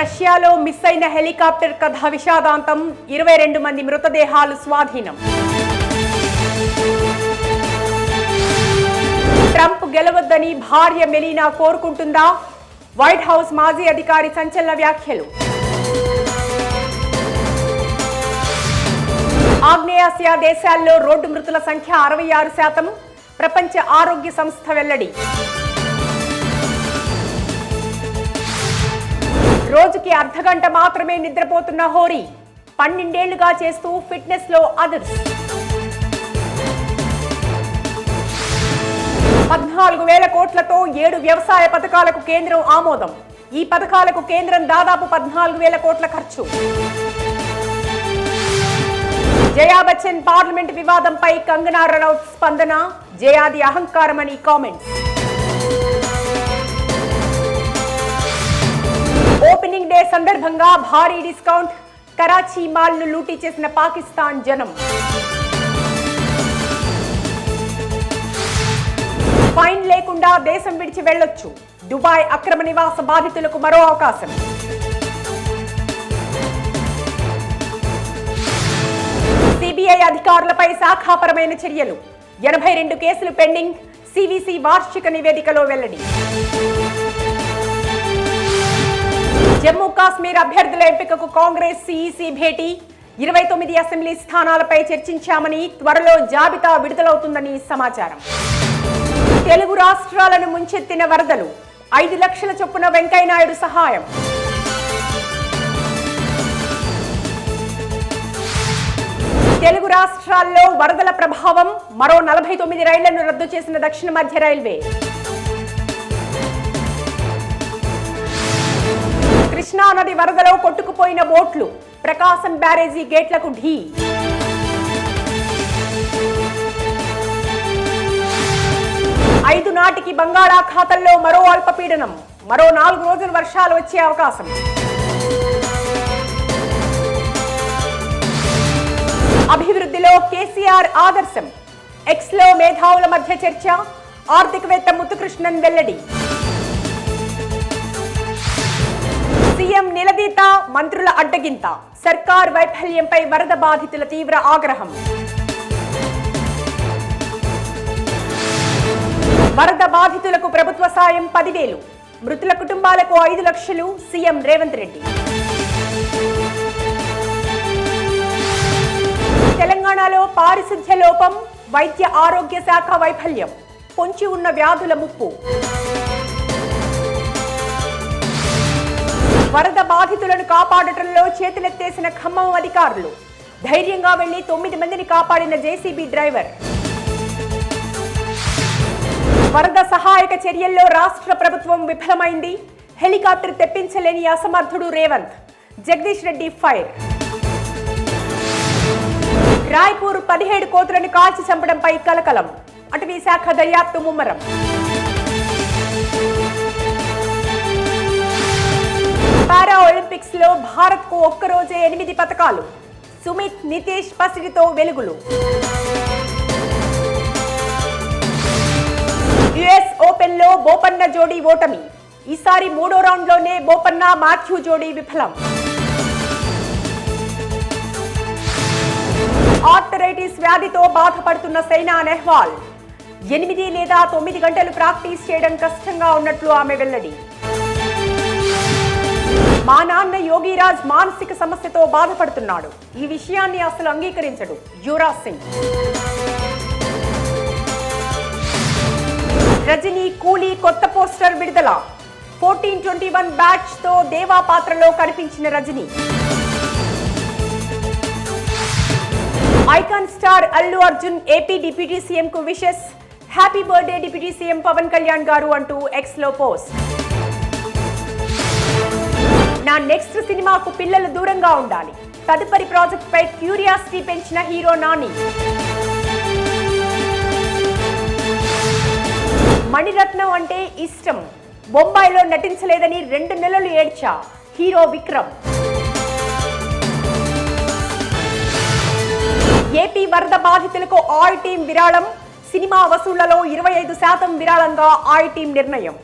రష్యాలో మిస్ అయిన హెలికాప్టర్ కథ విషాదాంతం. 22 మంది మృతదేహాలు స్వాధీనం. ట్రంప్ గెలవద్దని భార్య మెలీనా కోరుకుంటుందా? వైట్ హౌస్ మాజీ అధికారి సంచలన వ్యాఖ్యలు. ఆగ్నేయాసియా దేశాల్లో రోడ్డు మృతుల సంఖ్య 66%. ప్రపంచ ఆరోగ్య సంస్థ వెల్లడి. రోజుకి అర్ధగంట మాత్రమే నిద్రపోతున్న హోరీ 12 ఏళ్లుగా చేస్తూ ఫిట్నెస్ లో అదర్స్. 14,000 కోట్లతో 7 వ్యవసాయ పథకాలకు కేంద్రం ఆమోదం. ఈ పథకాలకు కేంద్రం దాదాపు 14,000 కోట్ల ఖర్చు. జయా బచ్చన్ పార్లమెంట్ వివాదంపై కంగనా రనౌత్ స్పందన. జయాది అహంకారమని కామెంట్స్. ఓపెనింగ్ డే సందర్భంగా భారీ డిస్కౌంట్. కరాచీ మాల్ ను లూటీ చేసిన పాకిస్తాన్ జనం. ఫైన్ లేకుండా దేశం విడిచి వెళ్లొచ్చు. దుబాయ్ అక్రమ నివాస బాధితులకు మరో అవకాశం. సిబిఐ అధికారులపై శాఖాపరమైన చర్యలు. 82 కేసులు పెండింగ్. సివిసి వార్షిక నివేదికలో వెల్లడి. జమ్మూ కాశ్మీర్ అభ్యర్థుల ఎంపికకు కాంగ్రెస్ సిఈసి భేటీ. 29 అసెంబ్లీ స్థానాలపై చర్చించామని, త్వరలో జాబితా విడుదలవుతుందని సమాచారం. తెలుగు రాష్ట్రాలను ముంచెత్తిన వరదలు. 5 లక్షల చొప్పున వెంకయ్యనాయుడు సహాయం. తెలుగు రాష్ట్రాల్లో వరదల ప్రభావం. మరో 49 రైళ్లను రద్దు చేసిన దక్షిణ మధ్య రైల్వే. కృష్ణా నది వరదలో కొట్టుకుపోయిన బోట్లు. ప్రకాశం బ్యారేజీ గేట్లకు ఢీ. ఐదు నాటికి బంగాళాఖాతంలో మరో అల్పపీడనం. మరో 4 రోజులు వర్షాలు వచ్చే అవకాశం. అభివృద్ధిలో కేసీఆర్ ఆదర్శం. ఎక్స్లో మేధావుల మధ్య చర్చ. ఆర్థికవేత్త ముత్తుకృష్ణన్ వెల్లడి. సీఎం నిలదీత, మంత్రుల అడ్డగింత. సర్కార్ వైఫల్యంపై వరద బాధితుల తీవ్ర ఆగ్రహం. వరద బాధితులకు ప్రభుత్వ సాయం 10,000. మృతుల కుటుంబాలకు 5 లక్షలు. సీఎం రేవంత్ రెడ్డి. తెలంగాణలో పారిశుధ్య లోపం. వైద్య ఆరోగ్య శాఖ వైఫల్యం. పొంచి ఉన్న వ్యాధుల ముప్పు. వరద బాధితులను కాపాడటంలో చేతులెత్తేసిన ఖమ్మం అధికారులు. ధైర్యంగా వెళ్లి 9 మందిని కాపాడిన జేసీబీ డ్రైవర్. వరద సహాయక చర్యల్లో రాష్ట్ర ప్రభుత్వం విఫలమైంది. హెలికాప్టర్ తెప్పించలేని అసమర్థుడు రేవంత్. జగదీష్ రెడ్డి ఫైర్. రాయ్పూర్ 17 కోతులను కాల్చి చంపడంపై కలకలం. అటవీ శాఖ దర్యాప్తు ముమ్మరం. పారా ఒలింపిక్స్ లో భారత్ కు ఒక్కరోజే 8 పతకాలు. సుమిత్, నితీష్ పసిడితో వెలుగులు. యుఎస్ ఓపెన్ లో బోపన్న జోడీ ఓటమి. ఈసారి 3వ రౌండ్ లోనే బోపన్న మాథ్యూ జోడీ విఫలం. ఆర్థరైటిస్ వ్యాధితో బాధపడుతున్న సైనా నెహ్వాల్. 8 లేదా 9 గంటలు ప్రాక్టీస్ చేయడం కష్టంగా ఉన్నట్లు ఆమె వెల్లడి. మా నాన్న యోగిరాజ్ మానసిక సమస్యతో బాధపడుతున్నాడు. ఈ విషయాన్ని అసలు అంగీకరించడు. యువరాజ్ సింగ్. రజనీ కూలీ కొత్త పోస్టర్ విడుదల. 1421 బ్యాచ్ తో దేవా పాత్రలో కనిపించిన Rajini. Icon star Allu Arjun AP deputy CM కు wishes. Happy birthday deputy CM Pawan Kalyan గారు అంటూ ఎక్స్ లో పోస్ట్. నా నెక్స్ట్ సినిమాకు పిల్లలు దూరంగా ఉండాలి. తదుపరి ప్రాజెక్ట్ పై క్యూరియాసిటీ పెంచిన హీరో నాని. మణిరత్నం అంటే ఇష్టం. బొంబాయిలో నటించలేదని 2 నెలలు ఏడ్చా. హీరో విక్రమ్. ఏపీ వరద బాధితులకు ఆల్ టీం విరాళం. సినిమా వసూళ్లలో 25% విరాళంగా ఆల్ టీం నిర్ణయం.